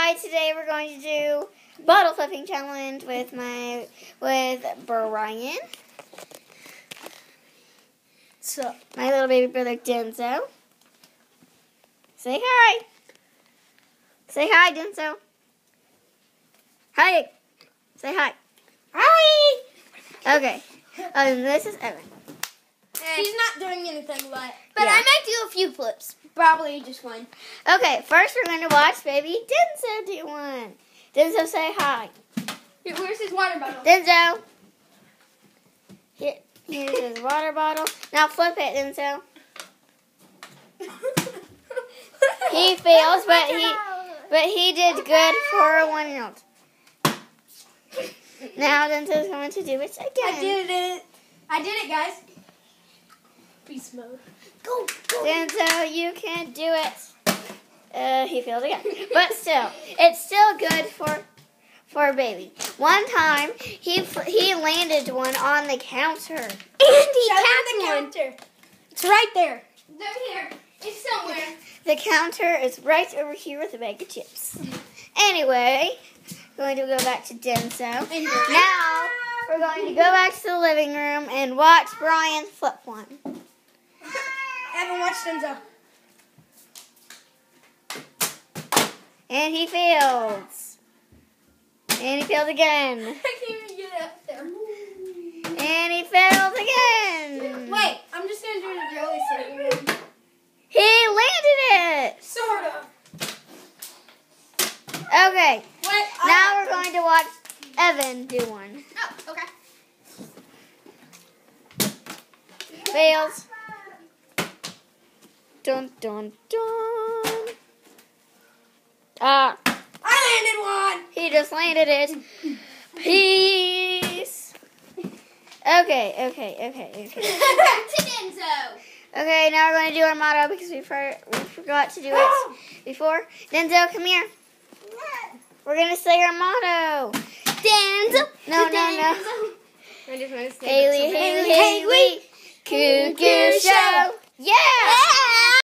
Hi, today we're going to do bottle flipping challenge with Brian. So my little baby brother Denzo. Say hi. Say hi, Denzo. Hi. Say hi. Hi. Okay. This is Evan. He's not doing anything but Yeah. I might do a few flips. Probably just one. Okay, first we're going to watch baby Denzo do one. Denzo, say hi. Here, where's his water bottle? Denzo. Here's his water bottle. Now flip it, Denzo. He fails, but he did good for a 1-year-old. Now Denzo's going to do it again. I did it, guys. Beast mode. Go. Denzo, you can do it. He failed again. But still, it's still good for a baby. One time, he landed one on the counter. And he tapped the counter. It's right there. They're here. It's somewhere. The counter is right over here with a bag of chips. Anyway, we're going to go back to Denzo. Now, we're going to go back to the living room and watch Brian flip one. Evan, watch Denzo. And he fails. And he failed again. I can't even get up there. And he failed again. Wait, I'm just going to do it really sitting. He landed it. Sort of. Okay. Wait, Now we're going to watch Evan do one. Oh, okay. Fails. Dun, dun, dun. I landed one. He just landed it. Peace. Okay. Back to Denzo. Okay, now we're going to do our motto because we forgot to do it before. Denzo, come here. We're going to say our motto. Denzo. No. I just want to say Haley, Cuckoo Show. Yeah.